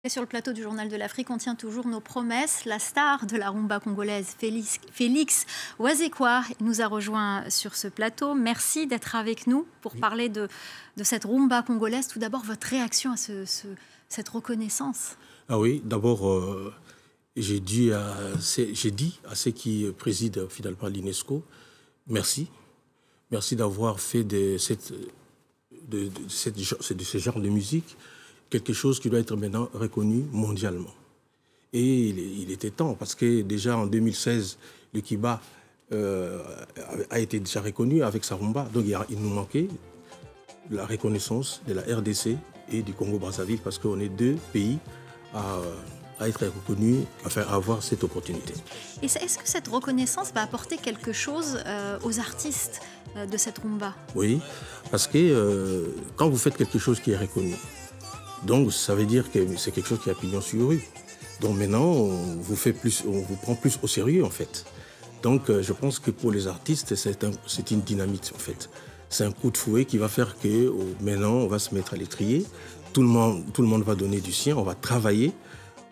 Et sur le plateau du Journal de l'Afrique, on tient toujours nos promesses. La star de la rumba congolaise, Félix Ouazekwa, nous a rejoint sur ce plateau. Merci d'être avec nous pour parler de cette rumba congolaise. Tout d'abord, votre réaction à cette reconnaissance. Ah oui, d'abord, j'ai dit à ceux qui président finalement l'UNESCO, merci. Merci d'avoir fait de ce genre de musique quelque chose qui doit être maintenant reconnu mondialement. Et il était temps, parce que déjà en 2016, le Kiba a été déjà reconnu avec sa rumba. Donc il nous manquait la reconnaissance de la RDC et du Congo-Brazzaville, parce qu'on est deux pays à être reconnus, enfin à avoir cette opportunité. Et est-ce que cette reconnaissance va apporter quelque chose aux artistes de cette rumba? Oui, parce que quand vous faites quelque chose qui est reconnu, donc ça veut dire que c'est quelque chose qui a pignon sur rue. Donc maintenant, on vous prend plus au sérieux en fait. Donc je pense que pour les artistes, c'est une dynamite en fait. C'est un coup de fouet qui va faire que maintenant, on va se mettre à l'étrier. Tout le monde va donner du sien, on va travailler.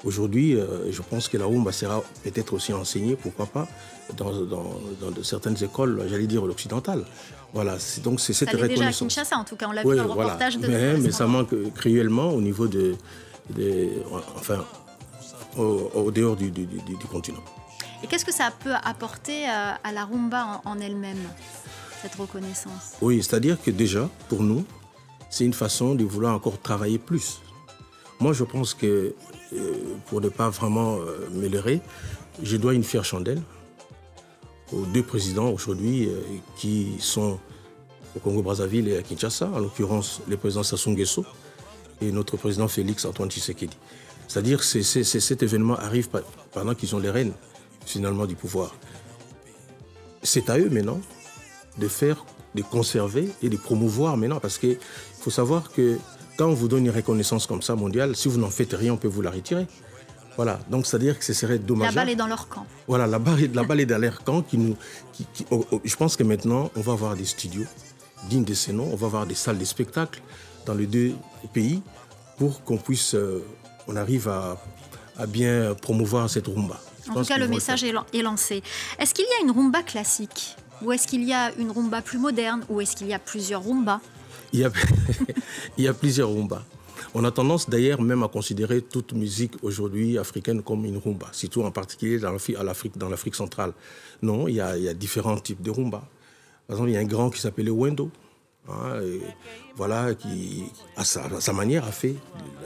Aujourd'hui, je pense que la rumba sera peut-être aussi enseignée, pourquoi pas, dans certaines écoles, j'allais dire occidentales. Voilà, donc c'est cette reconnaissance. Déjà à Kinshasa, en tout cas, on l'a vu dans le reportage de... Mais ça manque cruellement au niveau enfin, au dehors du continent. Et qu'est-ce que ça peut apporter à la rumba en elle-même, cette reconnaissance? Oui, c'est-à-dire que déjà, pour nous, c'est une façon de vouloir encore travailler plus. Moi, je pense que, pour ne pas vraiment me leurrer, je dois une fière chandelle aux deux présidents aujourd'hui qui sont au Congo-Brazzaville et à Kinshasa, en l'occurrence le président Sassou Nguesso et notre président Félix Antoine Tshisekedi. C'est-à-dire que cet événement arrive pendant qu'ils ont les rênes finalement du pouvoir. C'est à eux maintenant de conserver et de promouvoir maintenant, parce qu'il faut savoir que quand on vous donne une reconnaissance comme ça mondiale, si vous n'en faites rien, on peut vous la retirer. Voilà, donc c'est-à-dire que ce serait dommageable. La balle est dans leur camp. Voilà, la balle est dans leur camp. Je pense que maintenant, on va avoir des studios dignes de ces noms, on va avoir des salles de spectacle dans les deux pays pour qu'on puisse, on arrive à bien promouvoir cette rumba. En tout cas, le message est lancé. Est-ce qu'il y a une rumba classique? Ou est-ce qu'il y a une rumba plus moderne? Ou est-ce qu'il y a plusieurs rumbas? Il y a plusieurs rumbas. On a tendance d'ailleurs même à considérer toute musique aujourd'hui africaine comme une rumba, surtout en particulier dans l'Afrique centrale. Non, il y a différents types de rumba. Par exemple, il y a un grand qui s'appelait Wendo, voilà, qui à sa manière a fait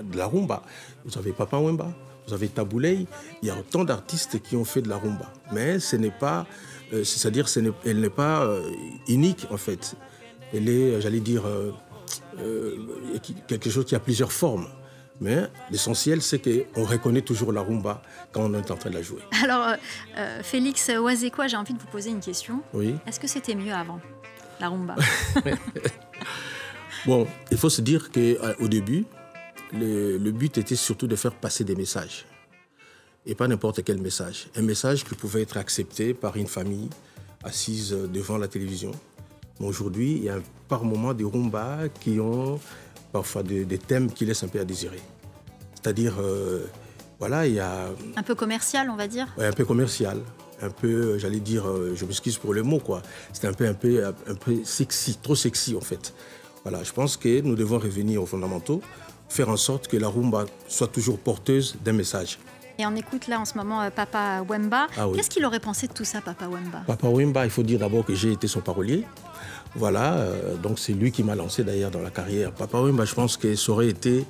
de la rumba. Vous avez Papa Wemba, vous avez Tabouley, il y a autant d'artistes qui ont fait de la rumba. Mais ce n'est pas, c'est-à-dire elle n'est pas unique en fait. Elle est, j'allais dire, quelque chose qui a plusieurs formes. Mais l'essentiel, c'est qu'on reconnaît toujours la rumba quand on est en train de la jouer. Alors, Félix Ouazekwa, j'ai envie de vous poser une question. Oui. Est-ce que c'était mieux avant, la rumba? Bon, il faut se dire qu'au début, le but était surtout de faire passer des messages. Et pas n'importe quel message. Un message qui pouvait être accepté par une famille assise devant la télévision. Mais aujourd'hui, il y a par moments des rumbas qui ont parfois des thèmes qui laissent un peu à désirer. C'est-à-dire, voilà, il y a... Un peu commercial, on va dire. Ouais, un peu commercial. Un peu, j'allais dire, je m'excuse pour le mot, quoi. C'est un peu sexy, trop sexy, en fait. Voilà, je pense que nous devons revenir aux fondamentaux, faire en sorte que la rumba soit toujours porteuse d'un message. Et on écoute là en ce moment Papa Wemba. Ah oui. Qu'est-ce qu'il aurait pensé de tout ça, Papa Wemba? Papa Wemba, il faut dire d'abord que j'ai été son parolier. Voilà, donc c'est lui qui m'a lancé d'ailleurs dans la carrière. Papa Wemba, je pense que ça aurait été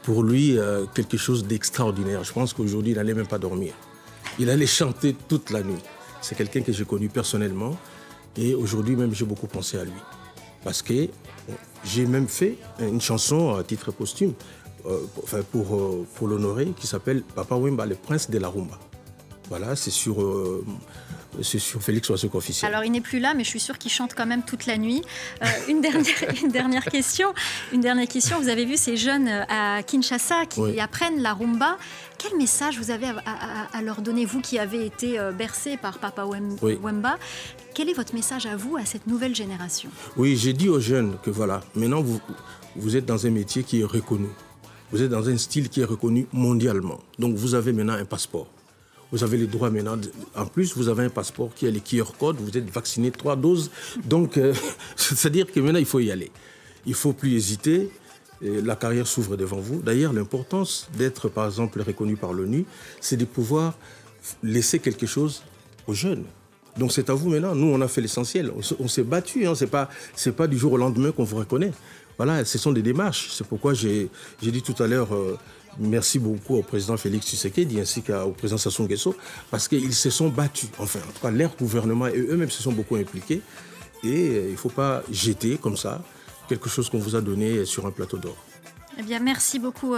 pour lui quelque chose d'extraordinaire. Je pense qu'aujourd'hui, il n'allait même pas dormir. Il allait chanter toute la nuit. C'est quelqu'un que j'ai connu personnellement et aujourd'hui même j'ai beaucoup pensé à lui. Parce que j'ai même fait une chanson à titre posthume pour l'honorer qui s'appelle Papa Wemba, le prince de la rumba. Voilà, c'est sur Félix Ouazekwa officiel. Alors, il n'est plus là, mais je suis sûre qu'il chante quand même toute la nuit. Une dernière question. Vous avez vu ces jeunes à Kinshasa qui apprennent la rumba. Quel message vous avez à leur donner, vous qui avez été bercé par Papa Wemba? Quel est votre message à vous, à cette nouvelle génération? Oui, j'ai dit aux jeunes que voilà, maintenant vous êtes dans un métier qui est reconnu. Vous êtes dans un style qui est reconnu mondialement. Donc vous avez maintenant un passeport. Vous avez les droits maintenant. En plus, vous avez un passeport qui a les QR codes. Vous êtes vacciné 3 doses. Donc, c'est-à-dire que maintenant, il faut y aller. Il ne faut plus hésiter. La carrière s'ouvre devant vous. D'ailleurs, l'importance d'être, par exemple, reconnu par l'ONU, c'est de pouvoir laisser quelque chose aux jeunes. Donc, c'est à vous maintenant. Nous, on a fait l'essentiel. On s'est battu. Hein. C'est pas du jour au lendemain qu'on vous reconnaît. Voilà, ce sont des démarches. C'est pourquoi j'ai dit tout à l'heure... merci beaucoup au président Félix Tshisekedi ainsi qu'au président Sassou Nguesso parce qu'ils se sont battus. Enfin, en tout cas, leur gouvernement et eux-mêmes se sont beaucoup impliqués. Et il ne faut pas jeter comme ça quelque chose qu'on vous a donné sur un plateau d'or. Eh bien, merci beaucoup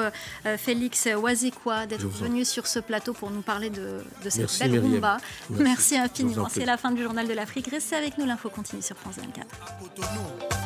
Félix Wazekwa d'être venu sur ce plateau pour nous parler de cette belle rumba. Merci infiniment. C'est la fin du Journal de l'Afrique. Restez avec nous, l'info continue sur France 24.